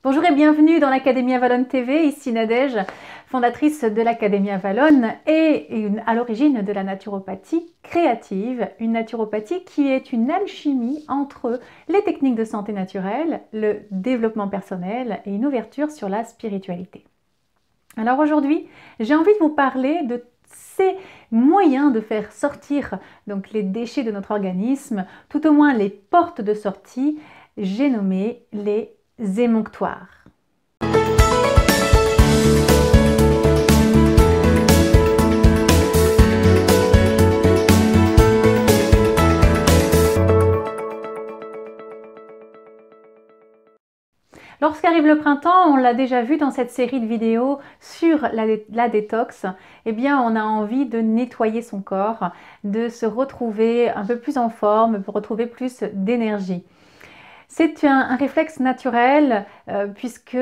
Bonjour et bienvenue dans l'Académie Avalon TV, ici Nadège, fondatrice de l'Académie Avalon et à l'origine de la naturopathie créative, une naturopathie qui est une alchimie entre les techniques de santé naturelle, le développement personnel et une ouverture sur la spiritualité. Alors aujourd'hui, j'ai envie de vous parler de ces moyens de faire sortir donc les déchets de notre organisme, tout au moins les portes de sortie, j'ai nommé les émonctoires. Lorsqu'arrive le printemps, on l'a déjà vu dans cette série de vidéos sur la détox, eh bien on a envie de nettoyer son corps, de se retrouver un peu plus en forme, pour retrouver plus d'énergie. C'est un réflexe naturel puisque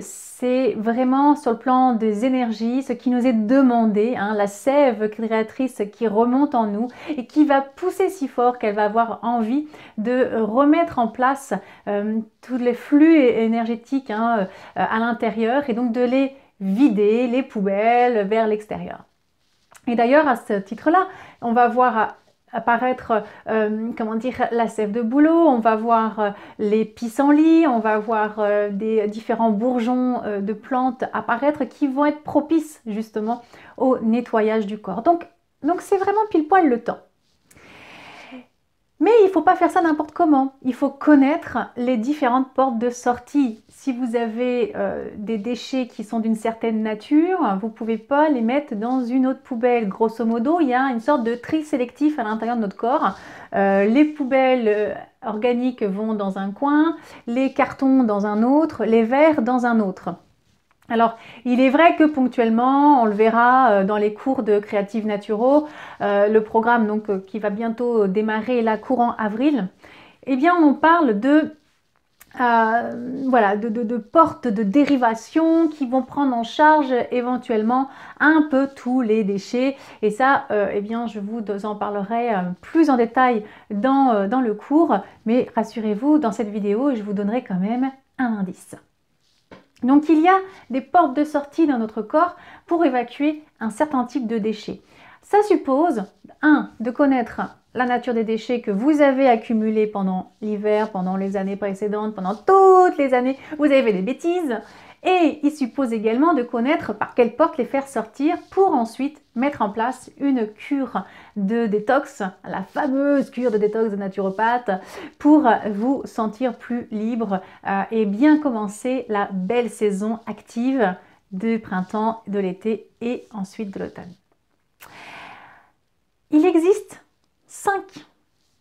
c'est vraiment sur le plan des énergies, ce qui nous est demandé, hein, la sève créatrice qui remonte en nous et qui va pousser si fort qu'elle va avoir envie de remettre en place tous les flux énergétiques à l'intérieur et donc de les vider, les poubelles vers l'extérieur. Et d'ailleurs, à ce titre-là, on va voir apparaître la sève de bouleau, on va voir les pissenlits, on va voir des différents bourgeons de plantes apparaître qui vont être propices justement au nettoyage du corps. Donc c'est vraiment pile poil le temps. Mais il ne faut pas faire ça n'importe comment. Il faut connaître les différentes portes de sortie. Si vous avez des déchets qui sont d'une certaine nature, vous ne pouvez pas les mettre dans une autre poubelle. Grosso modo, il y a une sorte de tri sélectif à l'intérieur de notre corps. Les poubelles organiques vont dans un coin, les cartons dans un autre, les verres dans un autre. Alors, il est vrai que ponctuellement, on le verra dans les cours de Créative Naturo, le programme donc, qui va bientôt démarrer là courant avril, eh bien on parle de portes de dérivation qui vont prendre en charge éventuellement un peu tous les déchets. Et ça, eh bien, je vous en parlerai plus en détail dans le cours, mais rassurez-vous, dans cette vidéo, je vous donnerai quand même un indice. Donc il y a des portes de sortie dans notre corps pour évacuer un certain type de déchets. Ça suppose, de connaître la nature des déchets que vous avez accumulés pendant l'hiver, pendant les années précédentes, pendant toutes les années, vous avez fait des bêtises. Et il suppose également de connaître par quelle porte les faire sortir pour ensuite mettre en place une cure de détox, la fameuse cure de détox de naturopathe, pour vous sentir plus libre et bien commencer la belle saison active du printemps, de l'été et ensuite de l'automne. Il existe 5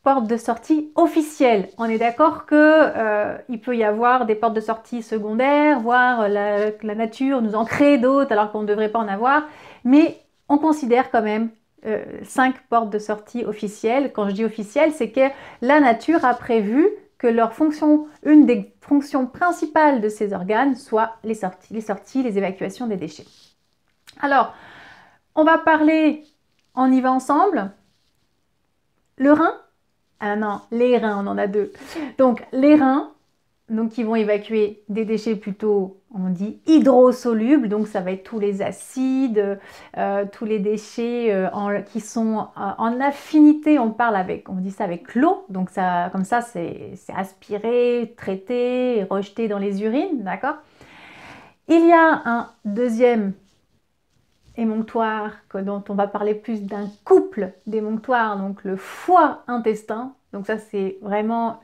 portes de sortie officielles. On est d'accord que il peut y avoir des portes de sortie secondaires, voire la nature nous en crée d'autres alors qu'on ne devrait pas en avoir, mais on considère quand même 5 portes de sortie officielles. Quand je dis officielles, c'est que la nature a prévu que une des fonctions principales de ces organes soit les sorties, les évacuations des déchets. Alors, on va parler, on y va ensemble. Le rein. Ah non, les reins, on en a 2. Donc les reins, donc qui vont évacuer des déchets plutôt, on dit hydrosolubles, donc ça va être tous les acides, tous les déchets qui sont en affinité, on dit ça avec l'eau, donc ça, comme ça c'est aspiré, traité, rejeté dans les urines, d'accord? Il y a un deuxième émonctoire, dont on va parler plus d'un couple d'émonctoires, donc le foie-intestin. Donc ça c'est vraiment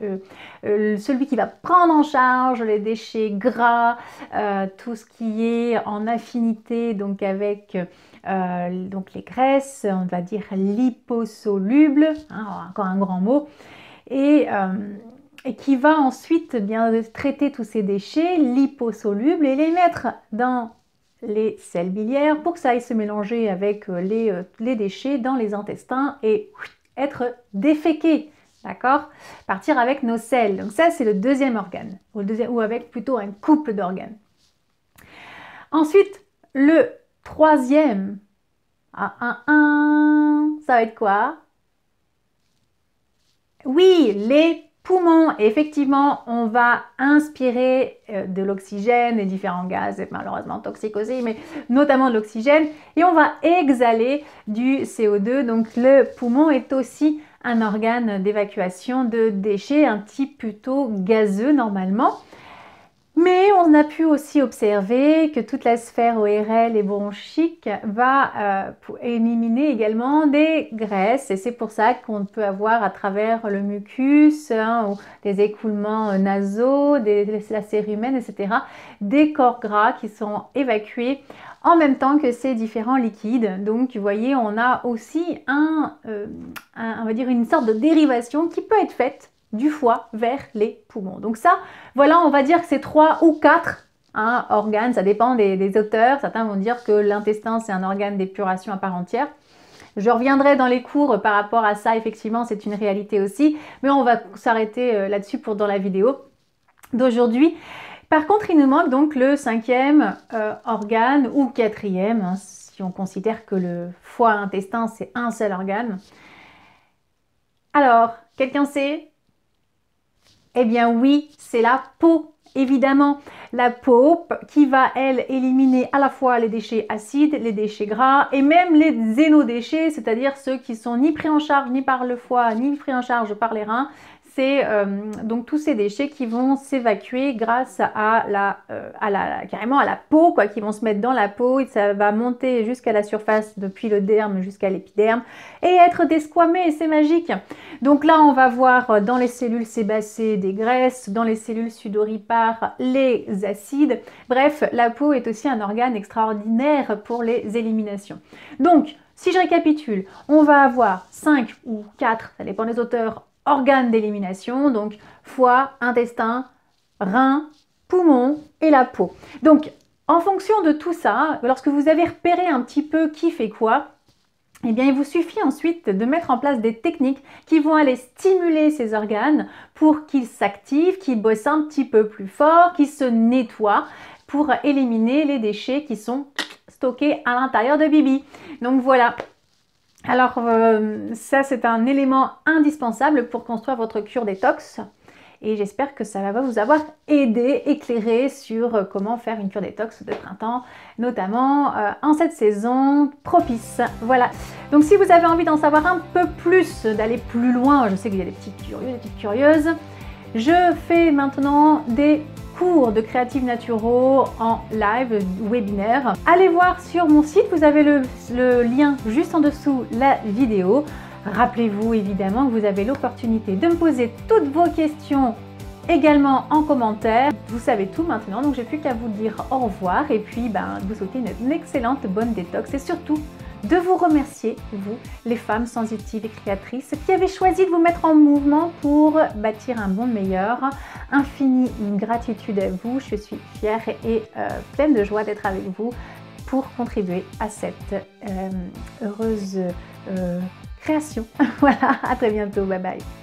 celui qui va prendre en charge les déchets gras, tout ce qui est en affinité donc avec donc les graisses, on va dire liposolubles, hein, encore un grand mot, et qui va ensuite bien traiter tous ces déchets liposolubles et les mettre dans les selles biliaires pour que ça aille se mélanger avec les déchets dans les intestins et être déféqué, d'accord? Partir avec nos selles. Donc ça, c'est le deuxième organe, ou avec plutôt un couple d'organes. Ensuite, le troisième, ça va être quoi? Oui, les Poumons, effectivement, on va inspirer de l'oxygène et différents gaz, malheureusement toxiques aussi, mais notamment de l'oxygène, et on va exhaler du CO2. Donc le poumon est aussi un organe d'évacuation de déchets, un type plutôt gazeux normalement. Mais on a pu aussi observer que toute la sphère ORL et bronchique va éliminer également des graisses, et c'est pour ça qu'on peut avoir à travers le mucus ou des écoulements nasaux, la cérumen, etc., des corps gras qui sont évacués en même temps que ces différents liquides. Donc vous voyez, on a aussi on va dire une sorte de dérivation qui peut être faite du foie vers les poumons. Donc ça, voilà, on va dire que c'est 3 ou 4 organes, ça dépend des auteurs. Certains vont dire que l'intestin, c'est un organe d'épuration à part entière. Je reviendrai dans les cours par rapport à ça, effectivement, c'est une réalité aussi, mais on va s'arrêter là-dessus dans la vidéo d'aujourd'hui. Par contre, il nous manque donc le 5e organe ou 4e, si on considère que le foie intestin, c'est un seul organe. Alors, quelqu'un sait? Eh bien oui, c'est la peau, évidemment. La peau qui va, elle, éliminer à la fois les déchets acides, les déchets gras et même les xénodéchets, c'est-à-dire ceux qui sont ni pris en charge ni par le foie, ni pris en charge par les reins. C'est donc tous ces déchets qui vont s'évacuer grâce carrément à la peau, quoi, qui vont se mettre dans la peau, et ça va monter jusqu'à la surface depuis le derme jusqu'à l'épiderme et être desquamé, c'est magique. Donc là, on va voir dans les cellules sébacées des graisses, dans les cellules sudoripares les acides. Bref, la peau est aussi un organe extraordinaire pour les éliminations. Donc, si je récapitule, on va avoir 5 ou 4, ça dépend des auteurs, organes d'élimination, donc foie, intestin, rein, poumon et la peau. Donc, en fonction de tout ça, lorsque vous avez repéré un petit peu qui fait quoi, eh bien, il vous suffit ensuite de mettre en place des techniques qui vont aller stimuler ces organes pour qu'ils s'activent, qu'ils bossent un petit peu plus fort, qu'ils se nettoient pour éliminer les déchets qui sont stockés à l'intérieur de Bibi. Donc voilà. Alors ça, c'est un élément indispensable pour construire votre cure détox. Et j'espère que ça va vous avoir aidé, éclairé sur comment faire une cure détox de printemps, notamment en cette saison propice. Voilà. Donc si vous avez envie d'en savoir un peu plus, d'aller plus loin, je sais qu'il y a des petites curieux, des petites curieuses, je fais maintenant des cours de créatifs naturaux en live, webinaire. Allez voir sur mon site, vous avez le lien juste en dessous la vidéo. Rappelez-vous évidemment que vous avez l'opportunité de me poser toutes vos questions également en commentaire. Vous savez tout maintenant, donc j'ai plus qu'à vous dire au revoir et puis de vous souhaiter une excellente bonne détox et surtout de vous remercier, vous, les femmes sensitives et créatrices qui avez choisi de vous mettre en mouvement pour bâtir un monde meilleur. Infinie gratitude à vous, je suis fière et pleine de joie d'être avec vous pour contribuer à cette heureuse création. Voilà, à très bientôt, bye bye.